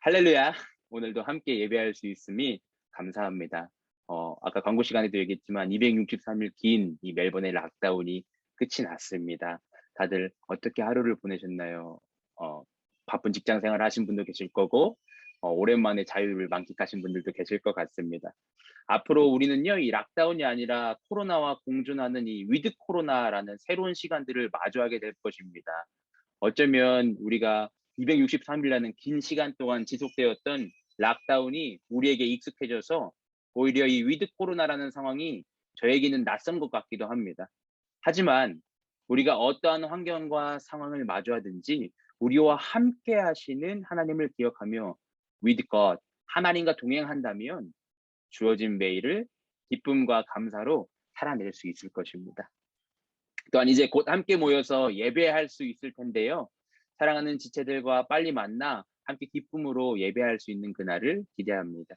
할렐루야. 오늘도 함께 예배할 수 있음이 감사합니다. 아까 광고 시간에도 얘기했지만 263일 긴 이 멜번의 락다운이 끝이 났습니다. 다들 어떻게 하루를 보내셨나요? 어, 바쁜 직장 생활 하신 분도 계실 거고, 오랜만에 자유를 만끽하신 분들도 계실 것 같습니다. 앞으로 우리는요, 이 락다운이 아니라 코로나와 공존하는 이 위드 코로나라는 새로운 시간들을 마주하게 될 것입니다. 어쩌면 우리가 263일이라는 긴 시간 동안 지속되었던 락다운이 우리에게 익숙해져서 오히려 이 위드 코로나라는 상황이 저에게는 낯선 것 같기도 합니다. 하지만 우리가 어떠한 환경과 상황을 마주하든지 우리와 함께 하시는 하나님을 기억하며 with God, 하나님과 동행한다면 주어진 매일을 기쁨과 감사로 살아낼 수 있을 것입니다. 또한 이제 곧 함께 모여서 예배할 수 있을 텐데요. 사랑하는 지체들과 빨리 만나 함께 기쁨으로 예배할 수 있는 그날을 기대합니다.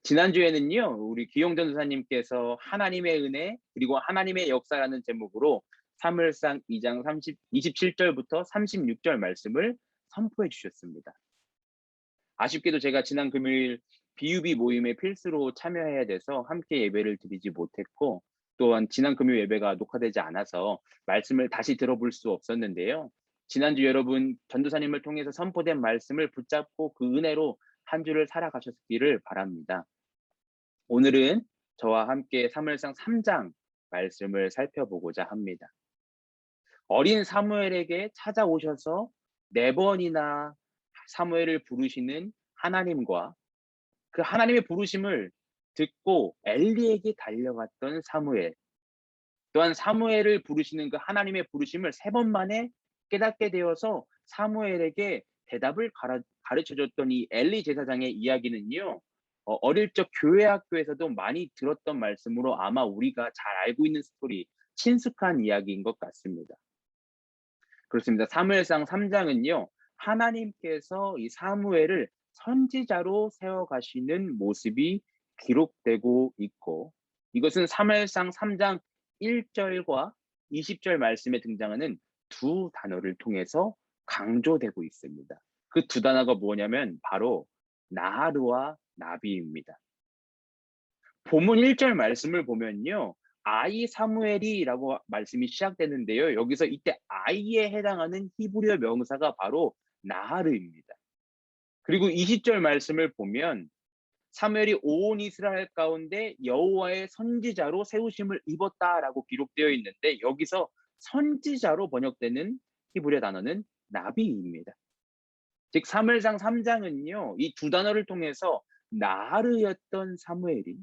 지난주에는요, 우리 기용 전도사님께서 하나님의 은혜 그리고 하나님의 역사라는 제목으로 사무엘상 2장 27절부터 36절 말씀을 선포해 주셨습니다. 아쉽게도 제가 지난 금요일 BUB 모임에 필수로 참여해야 돼서 함께 예배를 드리지 못했고, 또한 지난 금요일 예배가 녹화되지 않아서 말씀을 다시 들어볼 수 없었는데요. 지난주 여러분 전도사님을 통해서 선포된 말씀을 붙잡고 그 은혜로 한 주를 살아가셨기를 바랍니다. 오늘은 저와 함께 사무엘상 3장 말씀을 살펴보고자 합니다. 어린 사무엘에게 찾아오셔서 4번이나 사무엘을 부르시는 하나님과 그 하나님의 부르심을 듣고 엘리에게 달려갔던 사무엘, 또한 사무엘을 부르시는 그 하나님의 부르심을 3번 만에 깨닫게 되어서 사무엘에게 대답을 가르쳐줬던 이 엘리 제사장의 이야기는요, 어릴 적 교회 학교에서도 많이 들었던 말씀으로 아마 우리가 잘 알고 있는 스토리, 친숙한 이야기인 것 같습니다. 그렇습니다. 사무엘상 3장은요, 하나님께서 이 사무엘을 선지자로 세워가시는 모습이 기록되고 있고, 이것은 사무엘상 3장 1절과 20절 말씀에 등장하는 두 단어를 통해서 강조되고 있습니다. 그 두 단어가 뭐냐면 바로 나하르와 나비입니다. 본문 1절 말씀을 보면요, 아이 사무엘이라고 말씀이 시작되는데요. 여기서 이때 아이에 해당하는 히브리어 명사가 바로 나하르입니다. 그리고 20절 말씀을 보면 사무엘이 온 이스라엘 가운데 여호와의 선지자로 세우심을 입었다라고 기록되어 있는데, 여기서 선지자로 번역되는 히브리어 단어는 나비입니다. 즉 사무엘상 3장은요, 이 두 단어를 통해서 나하르였던 사무엘이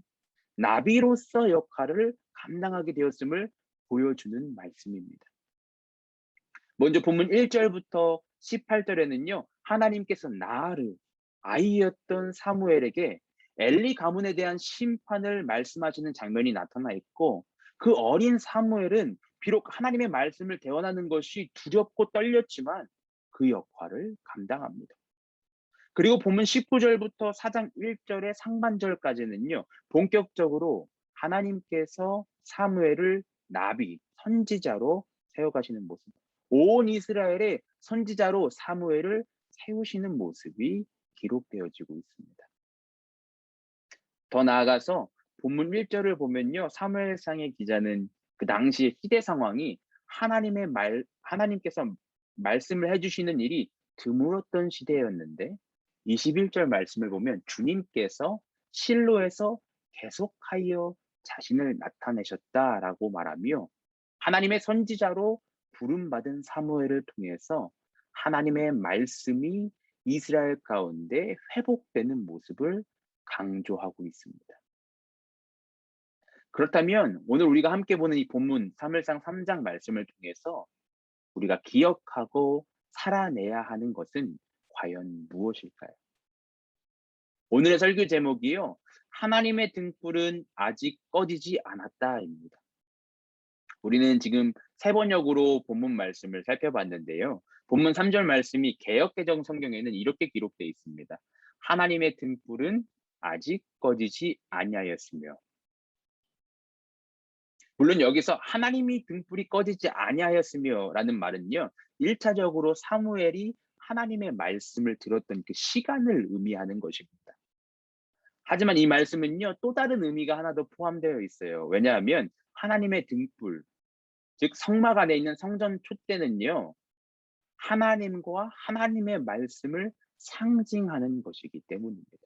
나비로서 역할을 감당하게 되었음을 보여주는 말씀입니다. 먼저 본문 1절부터 18절에는요, 하나님께서 나하르, 아이였던 사무엘에게 엘리 가문에 대한 심판을 말씀하시는 장면이 나타나 있고, 그 어린 사무엘은 비록 하나님의 말씀을 대언하는 것이 두렵고 떨렸지만 그 역할을 감당합니다. 그리고 본문 19절부터 4장 1절의 상반절까지는요, 본격적으로 하나님께서 사무엘을 나비, 선지자로 세워가시는 모습, 온 이스라엘의 선지자로 사무엘을 세우시는 모습이 기록되어지고 있습니다. 더 나아가서 본문 1절을 보면요, 사무엘상의 기자는 그 당시의 시대 상황이 하나님께서 말씀을 해주시는 일이 드물었던 시대였는데, 21절 말씀을 보면 주님께서 실로에서 계속하여 자신을 나타내셨다라고 말하며, 하나님의 선지자로 부름받은 사무엘을 통해서 하나님의 말씀이 이스라엘 가운데 회복되는 모습을 강조하고 있습니다. 그렇다면 오늘 우리가 함께 보는 이 본문 사무엘상 3장 말씀을 통해서 우리가 기억하고 살아내야 하는 것은 과연 무엇일까요? 오늘의 설교 제목이요, 하나님의 등불은 아직 꺼지지 않았다입니다. 우리는 지금 세 번역으로 본문 말씀을 살펴봤는데요. 본문 3절 말씀이 개역개정 성경에는 이렇게 기록되어 있습니다. 하나님의 등불은 아직 꺼지지 아니하였으며. 물론 여기서 하나님이 등불이 꺼지지 아니하였으며 라는 말은요, 1차적으로 사무엘이 하나님의 말씀을 들었던 그 시간을 의미하는 것입니다. 하지만 이 말씀은요, 또 다른 의미가 하나 더 포함되어 있어요. 왜냐하면 하나님의 등불, 즉 성막 안에 있는 성전 촛대는요, 하나님과 하나님의 말씀을 상징하는 것이기 때문입니다.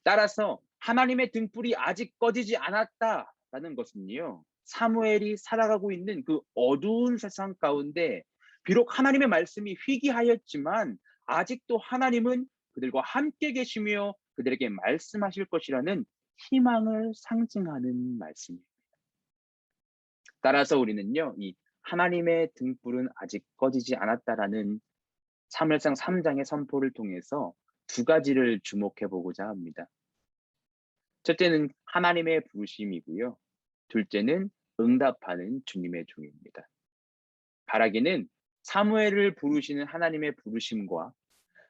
따라서 하나님의 등불이 아직 꺼지지 않았다라는 것은요, 사무엘이 살아가고 있는 그 어두운 세상 가운데 비록 하나님의 말씀이 희귀하였지만 아직도 하나님은 그들과 함께 계시며 그들에게 말씀하실 것이라는 희망을 상징하는 말씀입니다. 따라서 우리는요, 이 하나님의 등불은 아직 꺼지지 않았다라는 사무엘상 3장의 선포를 통해서 두 가지를 주목해 보고자 합니다. 첫째는 하나님의 부르심이고요. 둘째는 응답하는 주님의 종입니다. 바라기는 사무엘을 부르시는 하나님의 부르심과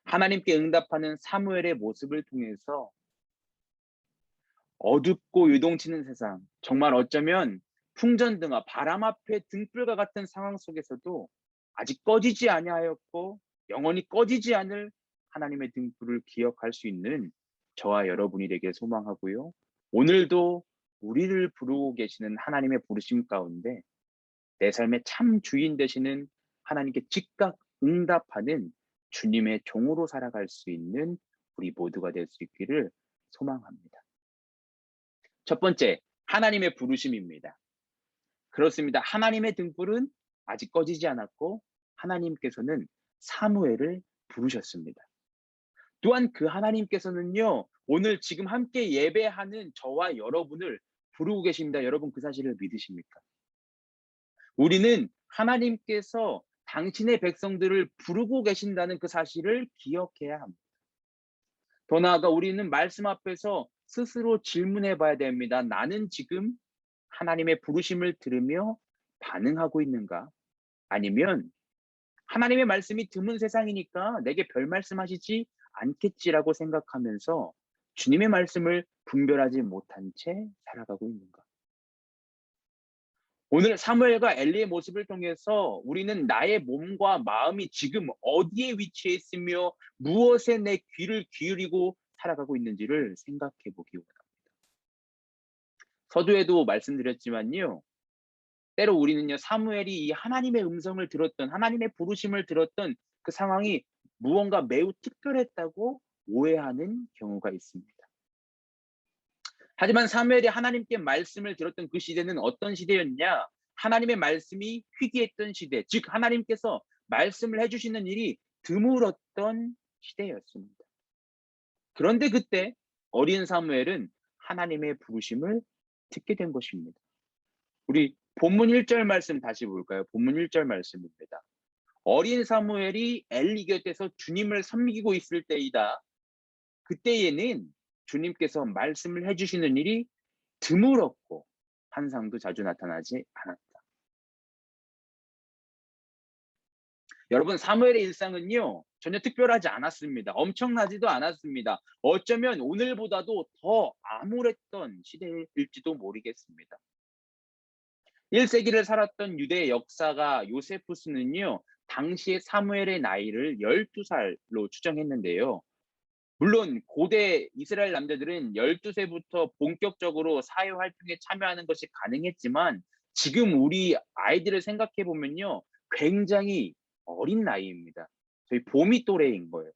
하나님께 응답하는 사무엘의 모습을 통해서 어둡고 요동치는 세상, 정말 어쩌면 풍전등화, 바람 앞에 등불과 같은 상황 속에서도 아직 꺼지지 아니하였고 영원히 꺼지지 않을 하나님의 등불을 기억할 수 있는 저와 여러분이 되길 소망하고요. 오늘도 우리를 부르고 계시는 하나님의 부르심 가운데 내 삶의 참 주인 되시는 하나님께 즉각 응답하는 주님의 종으로 살아갈 수 있는 우리 모두가 될 수 있기를 소망합니다. 첫 번째, 하나님의 부르심입니다. 그렇습니다. 하나님의 등불은 아직 꺼지지 않았고 하나님께서는 사무엘을 부르셨습니다. 또한 그 하나님께서는요, 오늘 지금 함께 예배하는 저와 여러분을 부르고 계십니다. 여러분 그 사실을 믿으십니까? 우리는 하나님께서 당신의 백성들을 부르고 계신다는 그 사실을 기억해야 합니다. 더 나아가 우리는 말씀 앞에서 스스로 질문해 봐야 됩니다. 나는 지금 하나님의 부르심을 들으며 반응하고 있는가? 아니면 하나님의 말씀이 드문 세상이니까 내게 별 말씀하시지 않겠지라고 생각하면서 주님의 말씀을 분별하지 못한 채 살아가고 있는가? 오늘 사무엘과 엘리의 모습을 통해서 우리는 나의 몸과 마음이 지금 어디에 위치해 있으며 무엇에 내 귀를 기울이고 살아가고 있는지를 생각해 보기 원합니다. 서두에도 말씀드렸지만요. 때로 우리는요, 사무엘이 이 하나님의 음성을 들었던, 하나님의 부르심을 들었던 그 상황이 무언가 매우 특별했다고 오해하는 경우가 있습니다. 하지만 사무엘이 하나님께 말씀을 들었던 그 시대는 어떤 시대였냐? 하나님의 말씀이 희귀했던 시대, 즉 하나님께서 말씀을 해주시는 일이 드물었던 시대였습니다. 그런데 그때 어린 사무엘은 하나님의 부르심을 듣게 된 것입니다. 우리 본문 1절 말씀 다시 볼까요? 본문 1절 말씀입니다. 어린 사무엘이 엘리 곁에서 주님을 섬기고 있을 때이다. 그때에는 주님께서 말씀을 해주시는 일이 드물었고 환상도 자주 나타나지 않았다. 여러분, 사무엘의 일상은요, 전혀 특별하지 않았습니다. 엄청나지도 않았습니다. 어쩌면 오늘보다도 더 암울했던 시대일지도 모르겠습니다. 1세기를 살았던 유대 역사가 요세푸스는요, 당시의 사무엘의 나이를 12살로 추정했는데요. 물론 고대 이스라엘 남자들은 12세부터 본격적으로 사회 활동에 참여하는 것이 가능했지만 지금 우리 아이들을 생각해 보면요, 굉장히 어린 나이입니다. 저희 봄이 또래인 거예요.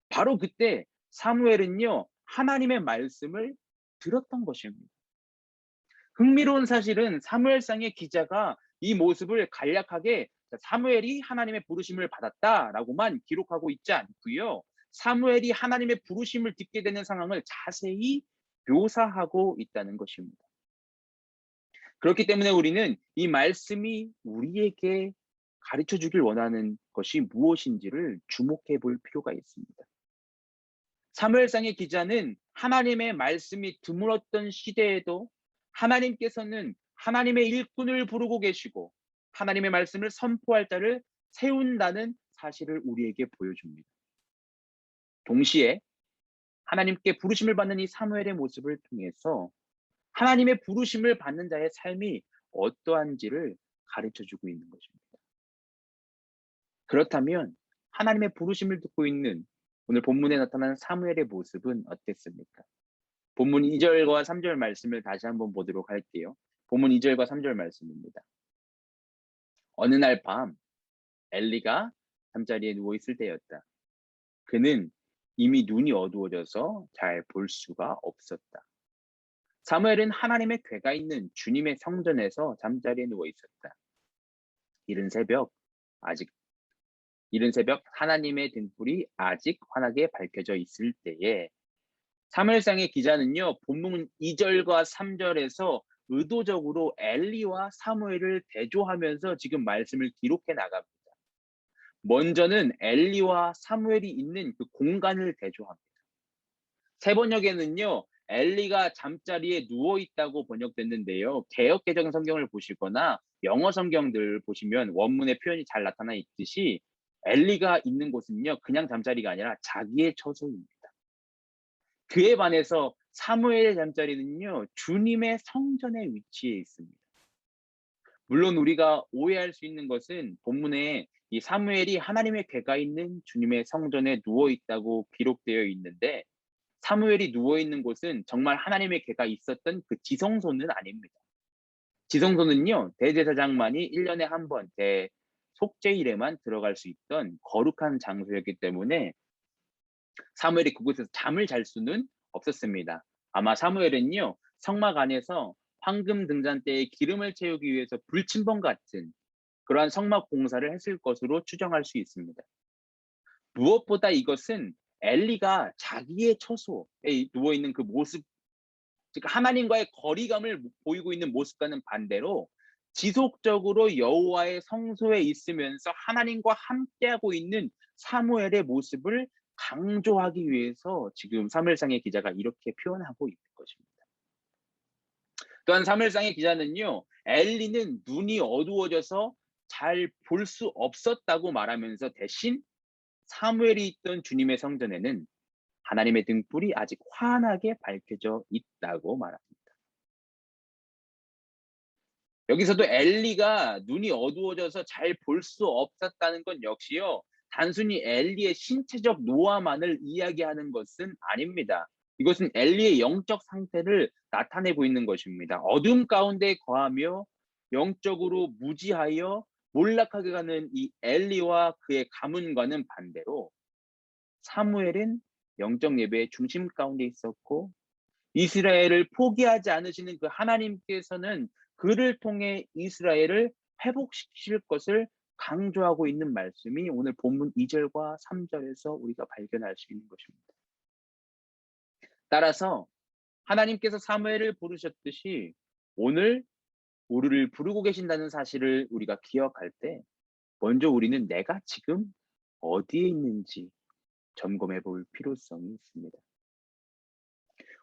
바로 그때 사무엘은요, 하나님의 말씀을 들었던 것입니다. 흥미로운 사실은 사무엘상의 기자가 이 모습을 간략하게 사무엘이 하나님의 부르심을 받았다라고만 기록하고 있지 않고요. 사무엘이 하나님의 부르심을 듣게 되는 상황을 자세히 묘사하고 있다는 것입니다. 그렇기 때문에 우리는 이 말씀이 우리에게 가르쳐 주길 원하는 것이 무엇인지를 주목해 볼 필요가 있습니다. 사무엘상의 기자는 하나님의 말씀이 드물었던 시대에도 하나님께서는 하나님의 일꾼을 부르고 계시고 하나님의 말씀을 선포할 자를 세운다는 사실을 우리에게 보여줍니다. 동시에 하나님께 부르심을 받는 이 사무엘의 모습을 통해서 하나님의 부르심을 받는 자의 삶이 어떠한지를 가르쳐주고 있는 것입니다. 그렇다면 하나님의 부르심을 듣고 있는 오늘 본문에 나타난 사무엘의 모습은 어땠습니까? 본문 2절과 3절 말씀을 다시 한번 보도록 할게요. 본문 2절과 3절 말씀입니다. 어느 날 밤 엘리가 잠자리에 누워 있을 때였다. 그는 이미 눈이 어두워져서 잘 볼 수가 없었다. 사무엘은 하나님의 궤가 있는 주님의 성전에서 잠자리에 누워 있었다. 이른 새벽 아직 이른 새벽 하나님의 등불이 아직 환하게 밝혀져 있을 때에 사무엘상의 기자는요, 본문 2절과 3절에서 의도적으로 엘리와 사무엘을 대조하면서 지금 말씀을 기록해 나갑니다. 먼저는 엘리와 사무엘이 있는 그 공간을 대조합니다. 세 번역에는요, 엘리가 잠자리에 누워 있다고 번역됐는데요. 개역 개정 성경을 보시거나 영어 성경들 보시면 원문의 표현이 잘 나타나 있듯이 엘리가 있는 곳은요, 그냥 잠자리가 아니라 자기의 처소입니다. 그에 반해서 사무엘의 잠자리는요, 주님의 성전에 위치해 있습니다. 물론 우리가 오해할 수 있는 것은 본문에 이 사무엘이 하나님의 궤가 있는 주님의 성전에 누워 있다고 기록되어 있는데 사무엘이 누워 있는 곳은 정말 하나님의 궤가 있었던 그 지성소는 아닙니다. 지성소는요, 대제사장만이 1년에 한 번 대속죄일에만 들어갈 수 있던 거룩한 장소였기 때문에 사무엘이 그곳에서 잠을 잘 수는 없었습니다. 아마 사무엘은요, 성막 안에서 황금 등잔대에 기름을 채우기 위해서 불침번 같은 그러한 성막 공사를 했을 것으로 추정할 수 있습니다. 무엇보다 이것은 엘리가 자기의 처소에 누워 있는 그 모습, 즉 하나님과의 거리감을 보이고 있는 모습과는 반대로 지속적으로 여호와의 성소에 있으면서 하나님과 함께하고 있는 사무엘의 모습을 강조하기 위해서 지금 사무엘상의 기자가 이렇게 표현하고 있는 것입니다. 또한 사무엘상의 기자는요, 엘리는 눈이 어두워져서 잘 볼 수 없었다고 말하면서 대신 사무엘이 있던 주님의 성전에는 하나님의 등불이 아직 환하게 밝혀져 있다고 말합니다. 여기서도 엘리가 눈이 어두워져서 잘 볼 수 없었다는 건 역시요, 단순히 엘리의 신체적 노화만을 이야기하는 것은 아닙니다. 이것은 엘리의 영적 상태를 나타내고 있는 것입니다. 어둠 가운데 거하며 영적으로 무지하여 몰락하게 가는 이 엘리와 그의 가문과는 반대로 사무엘은 영적 예배의 중심 가운데 있었고 이스라엘을 포기하지 않으시는 그 하나님께서는 그를 통해 이스라엘을 회복시키실 것을 강조하고 있는 말씀이 오늘 본문 2절과 3절에서 우리가 발견할 수 있는 것입니다. 따라서 하나님께서 사무엘을 부르셨듯이 오늘 우리를 부르고 계신다는 사실을 우리가 기억할 때 먼저 우리는 내가 지금 어디에 있는지 점검해 볼 필요성이 있습니다.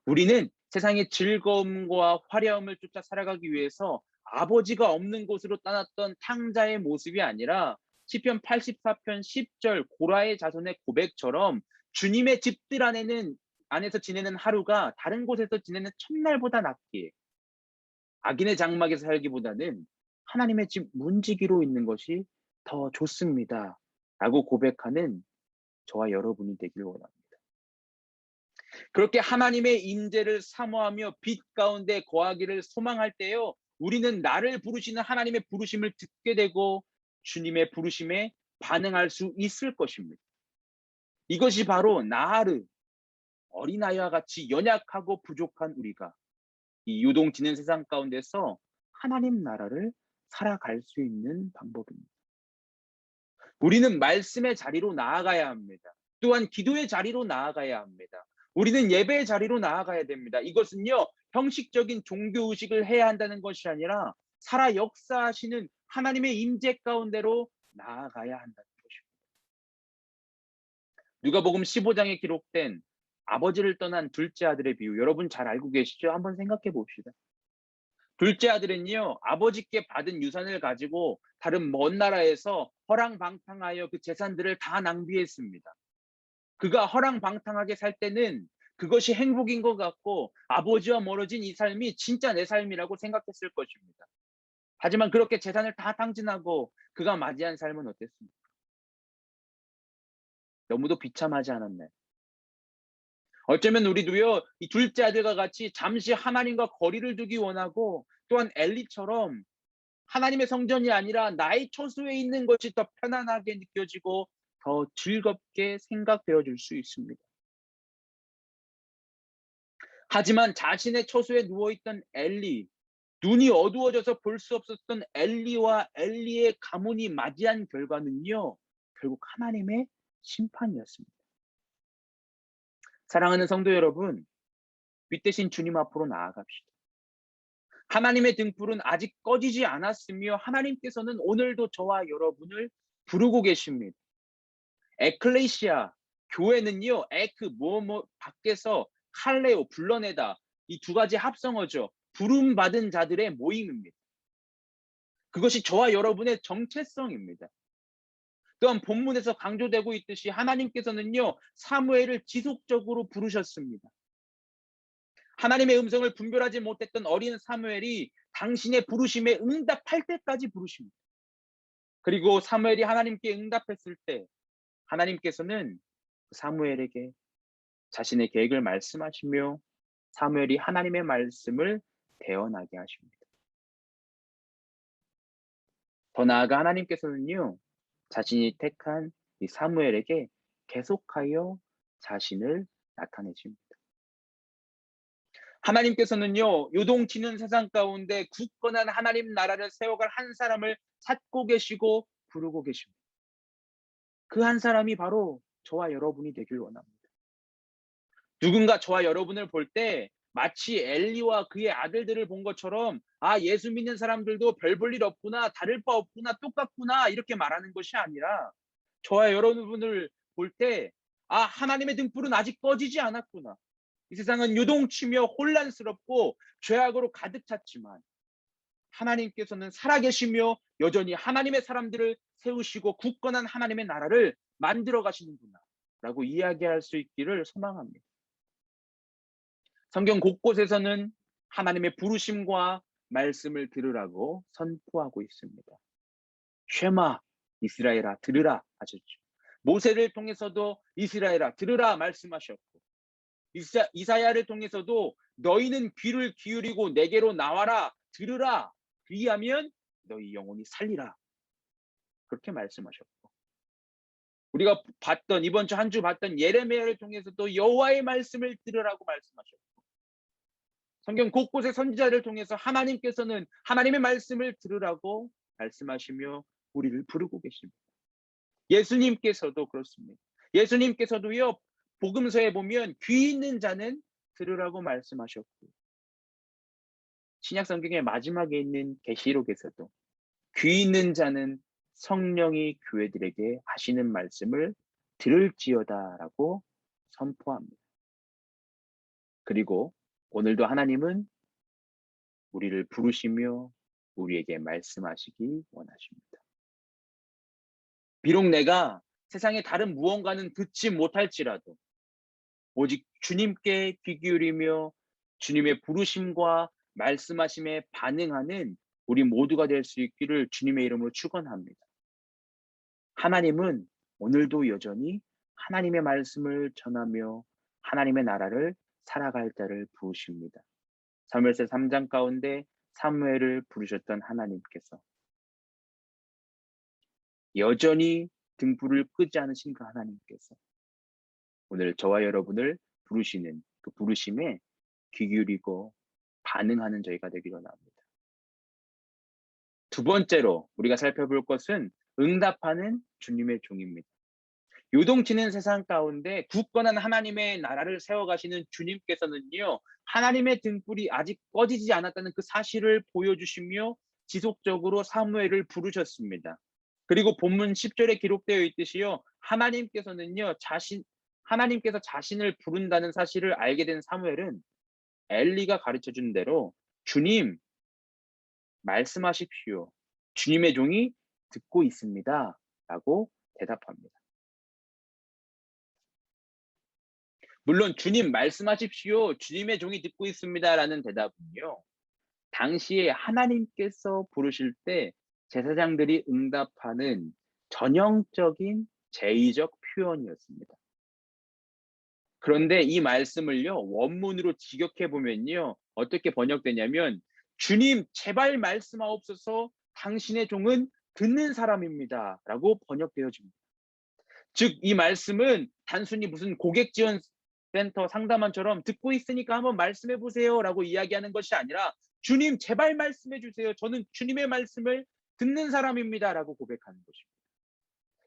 우리는 세상의 즐거움과 화려함을 쫓아 살아가기 위해서 아버지가 없는 곳으로 떠났던 탕자의 모습이 아니라 시편 84편 10절 고라의 자손의 고백처럼 주님의 집들 안에서 지내는 하루가 다른 곳에서 지내는 첫날보다 낫기에 악인의 장막에서 살기보다는 하나님의 집 문지기로 있는 것이 더 좋습니다. 라고 고백하는 저와 여러분이 되길 원합니다. 그렇게 하나님의 임재를 사모하며 빛 가운데 거하기를 소망할 때요, 우리는 나를 부르시는 하나님의 부르심을 듣게 되고 주님의 부르심에 반응할 수 있을 것입니다. 이것이 바로 나를 어린아이와 같이 연약하고 부족한 우리가 이 요동치는 세상 가운데서 하나님 나라를 살아갈 수 있는 방법입니다. 우리는 말씀의 자리로 나아가야 합니다. 또한 기도의 자리로 나아가야 합니다. 우리는 예배의 자리로 나아가야 됩니다. 이것은요, 형식적인 종교의식을 해야 한다는 것이 아니라 살아 역사하시는 하나님의 임재 가운데로 나아가야 한다는 것입니다. 누가복음 15장에 기록된 아버지를 떠난 둘째 아들의 비유, 여러분 잘 알고 계시죠? 한번 생각해 봅시다. 둘째 아들은요, 아버지께 받은 유산을 가지고 다른 먼 나라에서 허랑방탕하여 그 재산들을 다 낭비했습니다. 그가 허랑방탕하게 살 때는 그것이 행복인 것 같고 아버지와 멀어진 이 삶이 진짜 내 삶이라고 생각했을 것입니다. 하지만 그렇게 재산을 다 탕진하고 그가 맞이한 삶은 어땠습니까? 너무도 비참하지 않았나요? 어쩌면 우리도요, 이 둘째 아들과 같이 잠시 하나님과 거리를 두기 원하고, 또한 엘리처럼 하나님의 성전이 아니라 나의 처소에 있는 것이 더 편안하게 느껴지고 더 즐겁게 생각되어질 수 있습니다. 하지만 자신의 처소에 누워있던 엘리, 눈이 어두워져서 볼 수 없었던 엘리와 엘리의 가문이 맞이한 결과는요, 결국 하나님의 심판이었습니다. 사랑하는 성도 여러분, 빛대신 주님 앞으로 나아갑시다. 하나님의 등불은 아직 꺼지지 않았으며 하나님께서는 오늘도 저와 여러분을 부르고 계십니다. 에클레시아, 교회는요, 에크 뭐뭐 밖에서 칼레오 불러내다, 이 두 가지 합성어죠. 부름 받은 자들의 모임입니다. 그것이 저와 여러분의 정체성입니다. 또한 본문에서 강조되고 있듯이 하나님께서는요, 사무엘을 지속적으로 부르셨습니다. 하나님의 음성을 분별하지 못했던 어린 사무엘이 당신의 부르심에 응답할 때까지 부르십니다. 그리고 사무엘이 하나님께 응답했을 때 하나님께서는 사무엘에게 자신의 계획을 말씀하시며 사무엘이 하나님의 말씀을 대언하게 하십니다. 더 나아가 하나님께서는요, 자신이 택한 이 사무엘에게 계속하여 자신을 나타내십니다. 하나님께서는요, 요동치는 세상 가운데 굳건한 하나님 나라를 세워갈 한 사람을 찾고 계시고 부르고 계십니다. 그 한 사람이 바로 저와 여러분이 되길 원합니다. 누군가 저와 여러분을 볼 때 마치 엘리와 그의 아들들을 본 것처럼, 아, 예수 믿는 사람들도 별 볼 일 없구나, 다를 바 없구나, 똑같구나, 이렇게 말하는 것이 아니라, 저와 여러분을 볼 때, 아, 하나님의 등불은 아직 꺼지지 않았구나. 이 세상은 요동치며 혼란스럽고 죄악으로 가득 찼지만 하나님께서는 살아계시며 여전히 하나님의 사람들을 세우시고 굳건한 하나님의 나라를 만들어 가시는구나 라고 이야기할 수 있기를 소망합니다. 성경 곳곳에서는 하나님의 부르심과 말씀을 들으라고 선포하고 있습니다. 쉐마 이스라엘아 들으라 하셨죠. 모세를 통해서도 이스라엘아 들으라 말씀하셨고, 이사야를 통해서도 너희는 귀를 기울이고 내게로 나와라 들으라 그리하면 너희 영혼이 살리라 그렇게 말씀하셨고, 우리가 봤던 이번 주 한 주 봤던 예레미야를 통해서도 여호와의 말씀을 들으라고 말씀하셨고, 성경 곳곳의 선지자를 통해서 하나님께서는 하나님의 말씀을 들으라고 말씀하시며 우리를 부르고 계십니다. 예수님께서도 그렇습니다. 예수님께서도요, 복음서에 보면 귀 있는 자는 들으라고 말씀하셨고, 신약 성경의 마지막에 있는 계시록에서도 귀 있는 자는 성령이 교회들에게 하시는 말씀을 들을지어다라고 선포합니다. 그리고 오늘도 하나님은 우리를 부르시며 우리에게 말씀하시기 원하십니다. 비록 내가 세상의 다른 무언가는 듣지 못할지라도 오직 주님께 귀 기울이며 주님의 부르심과 말씀하심에 반응하는 우리 모두가 될 수 있기를 주님의 이름으로 축원합니다. 하나님은 오늘도 여전히 하나님의 말씀을 전하며 하나님의 나라를 살아갈 자를 부르십니다. 사무엘서 3장 가운데 사무엘을 부르셨던 하나님께서 여전히 등불을 끄지 않으신 그 하나님께서 오늘 저와 여러분을 부르시는 그 부르심에 귀 기울이고 반응하는 저희가 되기를 원합니다. 두 번째로 우리가 살펴볼 것은 응답하는 주님의 종입니다. 요동치는 세상 가운데 굳건한 하나님의 나라를 세워가시는 주님께서는요, 하나님의 등불이 아직 꺼지지 않았다는 그 사실을 보여주시며 지속적으로 사무엘을 부르셨습니다. 그리고 본문 10절에 기록되어 있듯이요, 하나님께서 자신을 부른다는 사실을 알게 된 사무엘은 엘리가 가르쳐준 대로 주님 말씀하십시오. 주님의 종이 듣고 있습니다. 라고 대답합니다. 물론 주님 말씀하십시오. 주님의 종이 듣고 있습니다. 라는 대답은요, 당시에 하나님께서 부르실 때 제사장들이 응답하는 전형적인 제의적 표현이었습니다. 그런데 이 말씀을요, 원문으로 직역해 보면요, 어떻게 번역되냐면, 주님, 제발 말씀하옵소서, 당신의 종은 듣는 사람입니다. 라고 번역되어집니다. 즉, 이 말씀은 단순히 무슨 고객 지원 센터 상담원처럼 듣고 있으니까 한번 말씀해 보세요 라고 이야기하는 것이 아니라, 주님, 제발 말씀해 주세요. 저는 주님의 말씀을 듣는 사람입니다. 라고 고백하는 것입니다.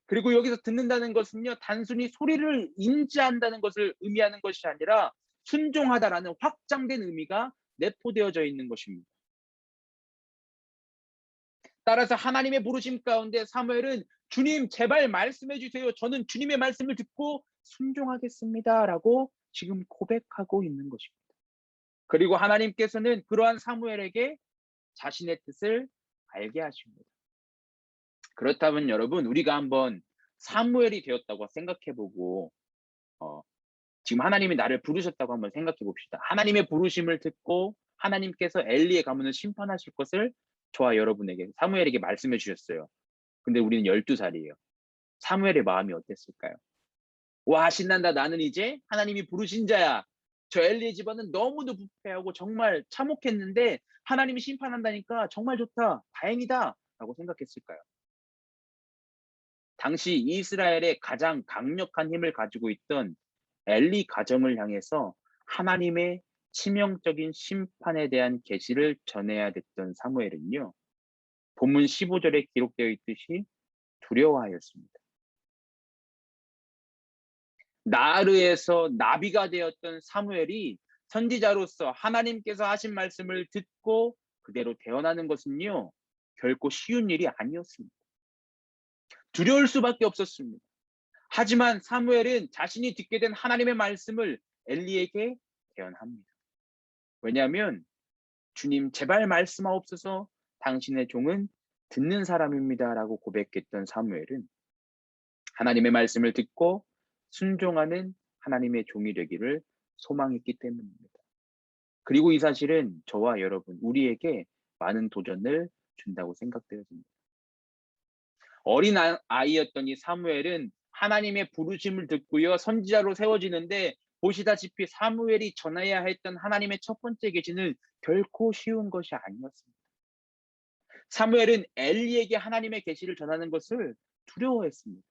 그리고 여기서 듣는다는 것은요, 단순히 소리를 인지한다는 것을 의미하는 것이 아니라 순종하다라는 확장된 의미가 내포되어져 있는 것입니다. 따라서 하나님의 부르심 가운데 사무엘은 주님 제발 말씀해 주세요. 저는 주님의 말씀을 듣고 순종하겠습니다. 라고 지금 고백하고 있는 것입니다. 그리고 하나님께서는 그러한 사무엘에게 자신의 뜻을 알게 하십니다. 그렇다면 여러분, 우리가 한번 사무엘이 되었다고 생각해보고 지금 하나님이 나를 부르셨다고 한번 생각해 봅시다. 하나님의 부르심을 듣고 하나님께서 엘리의 가문을 심판하실 것을 저와 여러분에게, 사무엘에게 말씀해 주셨어요. 근데 우리는 12살이에요. 사무엘의 마음이 어땠을까요? 와, 신난다. 나는 이제 하나님이 부르신 자야. 저 엘리의 집안은 너무도 부패하고 정말 참혹했는데 하나님이 심판한다니까 정말 좋다. 다행이다. 라고 생각했을까요? 당시 이스라엘의 가장 강력한 힘을 가지고 있던 엘리 가정을 향해서 하나님의 치명적인 심판에 대한 계시를 전해야 됐던 사무엘은요, 본문 15절에 기록되어 있듯이 두려워하였습니다. 나르에서 나비가 되었던 사무엘이 선지자로서 하나님께서 하신 말씀을 듣고 그대로 대언하는 것은요, 결코 쉬운 일이 아니었습니다. 두려울 수밖에 없었습니다. 하지만 사무엘은 자신이 듣게 된 하나님의 말씀을 엘리에게 대언합니다. 왜냐하면 주님 제발 말씀하옵소서, 당신의 종은 듣는 사람입니다. 라고 고백했던 사무엘은 하나님의 말씀을 듣고 순종하는 하나님의 종이 되기를 소망했기 때문입니다. 그리고 이 사실은 저와 여러분, 우리에게 많은 도전을 준다고 생각되어집니다. 어린 아이였던 이 사무엘은 하나님의 부르심을 듣고요, 선지자로 세워지는데 보시다시피 사무엘이 전해야 했던 하나님의 첫 번째 계시는 결코 쉬운 것이 아니었습니다. 사무엘은 엘리에게 하나님의 계시를 전하는 것을 두려워했습니다.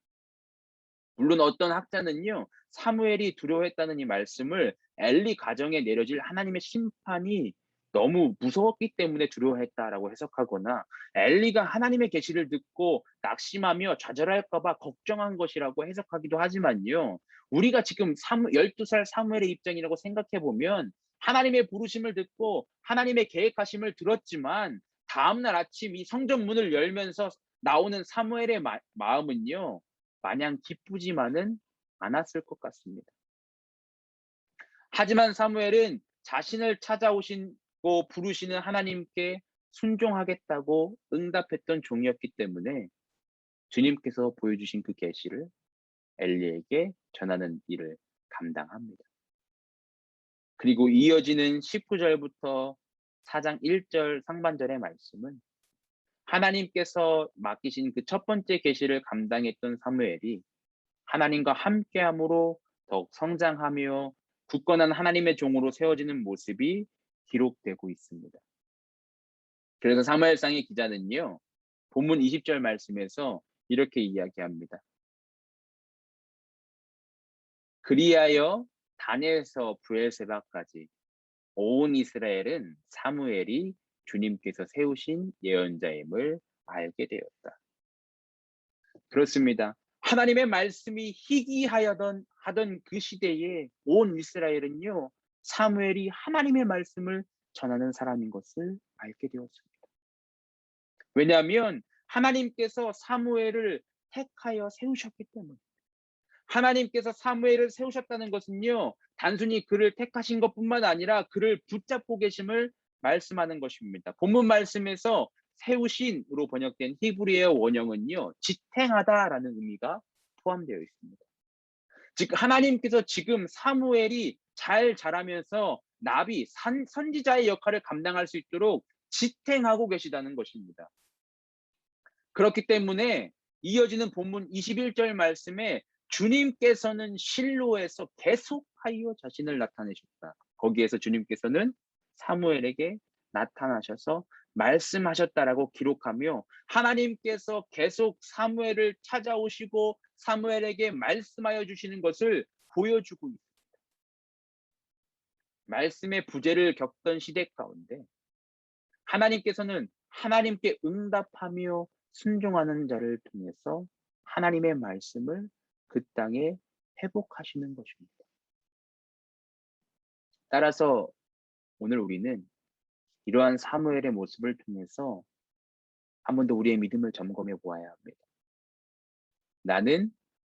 물론 어떤 학자는요, 사무엘이 두려워했다는 이 말씀을 엘리 가정에 내려질 하나님의 심판이 너무 무서웠기 때문에 두려워했다라고 해석하거나, 엘리가 하나님의 계시를 듣고 낙심하며 좌절할까 봐 걱정한 것이라고 해석하기도 하지만요, 우리가 지금 12살 사무엘의 입장이라고 생각해 보면 하나님의 부르심을 듣고 하나님의 계획하심을 들었지만 다음날 아침 이 성전 문을 열면서 나오는 사무엘의 마음은요, 마냥 기쁘지만은 않았을 것 같습니다. 하지만 사무엘은 자신을 찾아오시고 부르시는 하나님께 순종하겠다고 응답했던 종이었기 때문에 주님께서 보여주신 그 계시를 엘리에게 전하는 일을 감당합니다. 그리고 이어지는 19절부터 4장 1절 상반절의 말씀은 하나님께서 맡기신 그 첫 번째 계시를 감당했던 사무엘이 하나님과 함께함으로 더욱 성장하며 굳건한 하나님의 종으로 세워지는 모습이 기록되고 있습니다. 그래서 사무엘상의 기자는요, 본문 20절 말씀에서 이렇게 이야기합니다. 그리하여 단에서 브엘세바까지 온 이스라엘은 사무엘이 주님께서 세우신 예언자임을 알게 되었다. 그렇습니다. 하나님의 말씀이 희귀하던 그 시대에 온 이스라엘은요, 사무엘이 하나님의 말씀을 전하는 사람인 것을 알게 되었습니다. 왜냐하면 하나님께서 사무엘을 택하여 세우셨기 때문에. 하나님께서 사무엘을 세우셨다는 것은요, 단순히 그를 택하신 것뿐만 아니라 그를 붙잡고 계심을 말씀하는 것입니다. 본문 말씀에서 세우신으로 번역된 히브리어 원형은요, 지탱하다라는 의미가 포함되어 있습니다. 즉 하나님께서 지금 사무엘이 잘 자라면서 나비, 선지자의 역할을 감당할 수 있도록 지탱하고 계시다는 것입니다. 그렇기 때문에 이어지는 본문 21절 말씀에 주님께서는 실로에서 계속하여 자신을 나타내셨다. 거기에서 주님께서는 사무엘에게 나타나셔서 말씀하셨다라고 기록하며 하나님께서 계속 사무엘을 찾아오시고 사무엘에게 말씀하여 주시는 것을 보여주고 있습니다. 말씀의 부재를 겪던 시대 가운데 하나님께서는 하나님께 응답하며 순종하는 자를 통해서 하나님의 말씀을 그 땅에 회복하시는 것입니다. 따라서 오늘 우리는 이러한 사무엘의 모습을 통해서 한 번 더 우리의 믿음을 점검해 보아야 합니다. 나는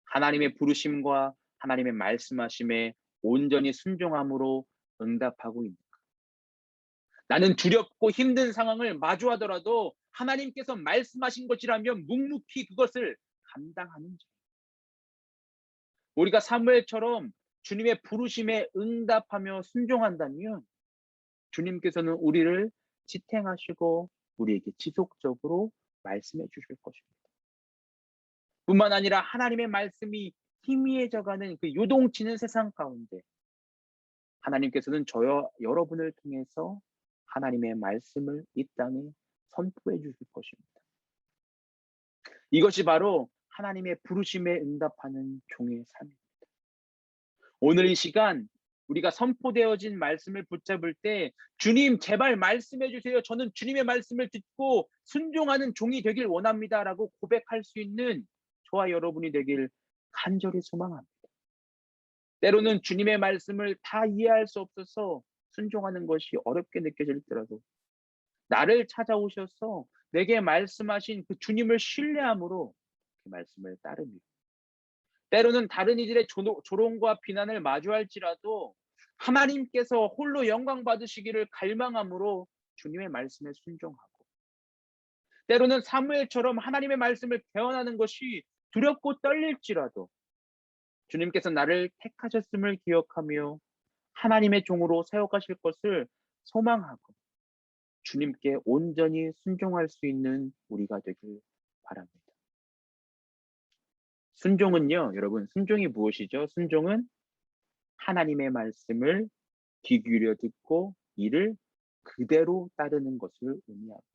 하나님의 부르심과 하나님의 말씀하심에 온전히 순종함으로 응답하고 있는가? 나는 두렵고 힘든 상황을 마주하더라도 하나님께서 말씀하신 것이라면 묵묵히 그것을 감당하는지. 우리가 사무엘처럼 주님의 부르심에 응답하며 순종한다면 주님께서는 우리를 지탱하시고 우리에게 지속적으로 말씀해 주실 것입니다. 뿐만 아니라 하나님의 말씀이 희미해져가는 그 요동치는 세상 가운데 하나님께서는 저와 여러분을 통해서 하나님의 말씀을 이 땅에 선포해 주실 것입니다. 이것이 바로 하나님의 부르심에 응답하는 종의 삶입니다. 오늘 이 시간 우리가 선포되어진 말씀을 붙잡을 때 주님 제발 말씀해 주세요. 저는 주님의 말씀을 듣고 순종하는 종이 되길 원합니다라고 고백할 수 있는 저와 여러분이 되길 간절히 소망합니다. 때로는 주님의 말씀을 다 이해할 수 없어서 순종하는 것이 어렵게 느껴질더라도 나를 찾아오셔서 내게 말씀하신 그 주님을 신뢰함으로 그 말씀을 따릅니다. 때로는 다른 이들의 조롱과 비난을 마주할지라도 하나님께서 홀로 영광 받으시기를 갈망함으로 주님의 말씀에 순종하고 때로는 사무엘처럼 하나님의 말씀을 대언하는 것이 두렵고 떨릴지라도 주님께서 나를 택하셨음을 기억하며 하나님의 종으로 세워가실 것을 소망하고 주님께 온전히 순종할 수 있는 우리가 되길 바랍니다. 순종은요, 여러분, 순종이 무엇이죠? 순종은 하나님의 말씀을 귀 기울여 듣고 이를 그대로 따르는 것을 의미합니다.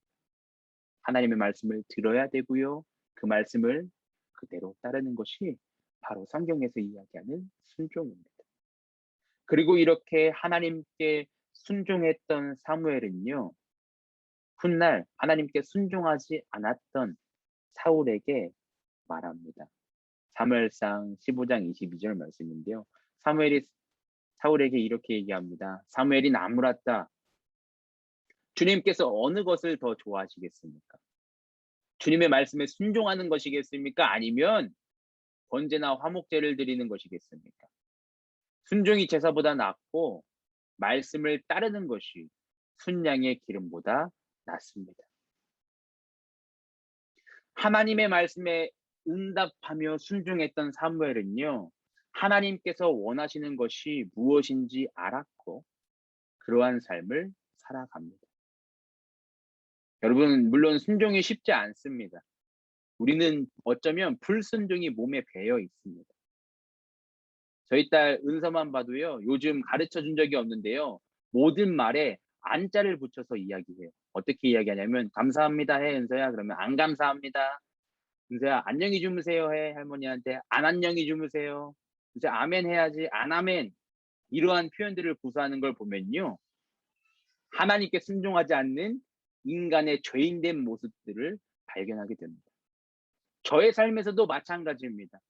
하나님의 말씀을 들어야 되고요. 그 말씀을 그대로 따르는 것이 바로 성경에서 이야기하는 순종입니다. 그리고 이렇게 하나님께 순종했던 사무엘은요. 훗날 하나님께 순종하지 않았던 사울에게 말합니다. 사무엘상 15장 22절 말씀인데요. 사무엘이 사울에게 이렇게 얘기합니다. 사무엘이 나무랐다. 주님께서 어느 것을 더 좋아하시겠습니까? 주님의 말씀에 순종하는 것이겠습니까? 아니면 번제나 화목제를 드리는 것이겠습니까? 순종이 제사보다 낫고 말씀을 따르는 것이 순양의 기름보다 낫습니다. 하나님의 말씀에 응답하며 순종했던 사무엘은요. 하나님께서 원하시는 것이 무엇인지 알았고 그러한 삶을 살아갑니다. 여러분 물론 순종이 쉽지 않습니다. 우리는 어쩌면 불순종이 몸에 배어 있습니다. 저희 딸 은서만 봐도요. 요즘 가르쳐 준 적이 없는데요. 모든 말에 안자를 붙여서 이야기해요. 어떻게 이야기하냐면 감사합니다 해 은서야. 그러면 안 감사합니다. 은서야 안녕히 주무세요 해 할머니한테 안 안녕히 주무세요. 이제 아멘 해야지 안 아멘. 이러한 표현들을 구사하는 걸 보면요. 하나님께 순종하지 않는 인간의 죄인된 모습들을 발견하게 됩니다. 저의 삶에서도 마찬가지입니다.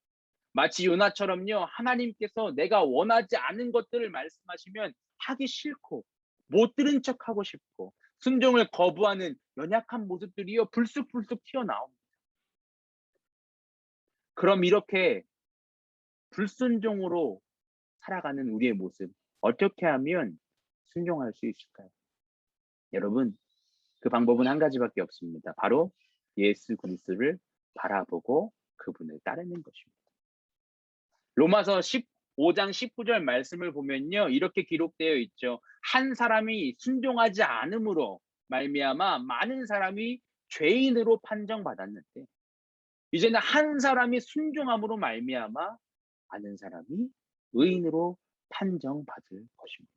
마치 요나처럼요. 하나님께서 내가 원하지 않은 것들을 말씀하시면 하기 싫고 못 들은 척하고 싶고 순종을 거부하는 연약한 모습들이요. 불쑥불쑥 튀어나옵니다. 그럼 이렇게 불순종으로 살아가는 우리의 모습 어떻게 하면 순종할 수 있을까요? 여러분 그 방법은 한 가지밖에 없습니다. 바로 예수 그리스도를 바라보고 그분을 따르는 것입니다. 로마서 15장 19절 말씀을 보면요. 이렇게 기록되어 있죠. 한 사람이 순종하지 않음으로 말미암아 많은 사람이 죄인으로 판정받았는데 이제는 한 사람이 순종함으로 말미암아 아는 사람이 의인으로 판정받을 것입니다.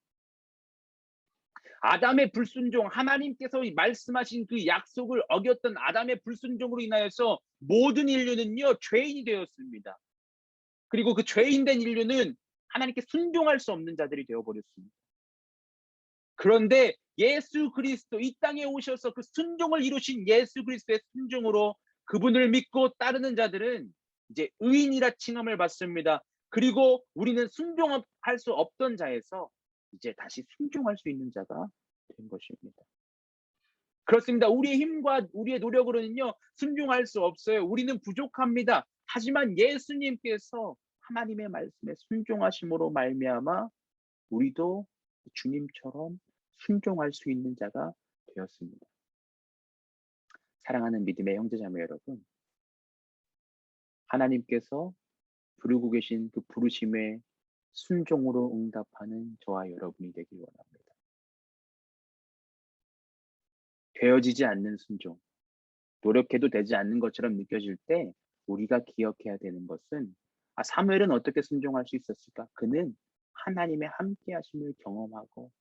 아담의 불순종, 하나님께서 말씀하신 그 약속을 어겼던 아담의 불순종으로 인하여서 모든 인류는요, 죄인이 되었습니다. 그리고 그 죄인된 인류는 하나님께 순종할 수 없는 자들이 되어버렸습니다. 그런데 예수 그리스도 이 땅에 오셔서 그 순종을 이루신 예수 그리스도의 순종으로 그분을 믿고 따르는 자들은 이제 의인이라 칭함을 받습니다. 그리고 우리는 순종할 수 없던 자에서 이제 다시 순종할 수 있는 자가 된 것입니다. 그렇습니다. 우리의 힘과 우리의 노력으로는요, 순종할 수 없어요. 우리는 부족합니다. 하지만 예수님께서 하나님의 말씀에 순종하심으로 말미암아 우리도 주님처럼 순종할 수 있는 자가 되었습니다. 사랑하는 믿음의 형제자매 여러분, 하나님께서 부르고 계신 그 부르심에 순종으로 응답하는 저와 여러분이 되길 원합니다. 되어지지 않는 순종, 노력해도 되지 않는 것처럼 느껴질 때 우리가 기억해야 되는 것은 사무엘은 어떻게 순종할 수 있었을까? 그는 하나님의 함께 하심을 경험하고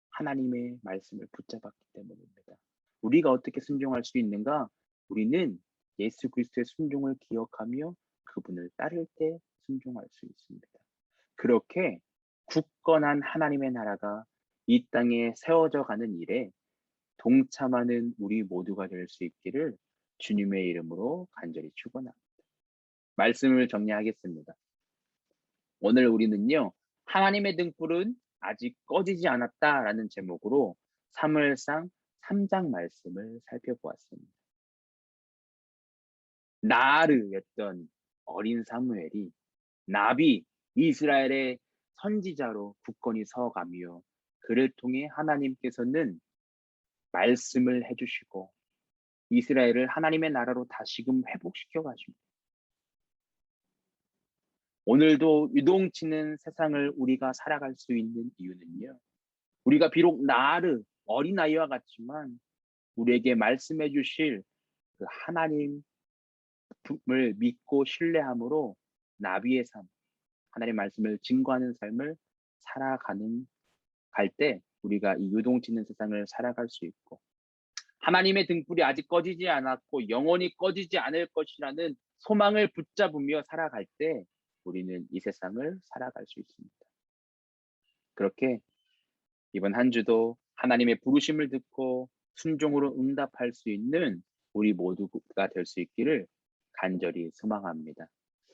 하나님의 말씀을 붙잡았기 때문입니다. 우리가 어떻게 순종할 수 있는가? 우리는 예수 그리스도의 순종을 기억하며 그분을 따를 때 순종할 수 있습니다. 그렇게 굳건한 하나님의 나라가 이 땅에 세워져 가는 일에 동참하는 우리 모두가 될 수 있기를 주님의 이름으로 간절히 축원합니다. 말씀을 정리하겠습니다. 오늘 우리는요, 하나님의 등불은 아직 꺼지지 않았다라는 제목으로 사무엘상 3장 말씀을 살펴보았습니다. 나르였던 어린 사무엘이 나비 이스라엘의 선지자로 굳건히 서가며 그를 통해 하나님께서는 말씀을 해주시고 이스라엘을 하나님의 나라로 다시금 회복시켜 가십니다. 오늘도 유동치는 세상을 우리가 살아갈 수 있는 이유는요, 우리가 비록 나르 어린아이와 같지만 우리에게 말씀해 주실 그 하나님을 믿고 신뢰함으로 나비의 삶, 하나님의 말씀을 증거하는 삶을 갈 때 우리가 이 유동치는 세상을 살아갈 수 있고, 하나님의 등불이 아직 꺼지지 않았고 영원히 꺼지지 않을 것이라는 소망을 붙잡으며 살아갈 때 우리는 이 세상을 살아갈 수 있습니다. 그렇게 이번 한 주도 하나님의 부르심을 듣고 순종으로 응답할 수 있는 우리 모두가 될 수 있기를 간절히 소망합니다.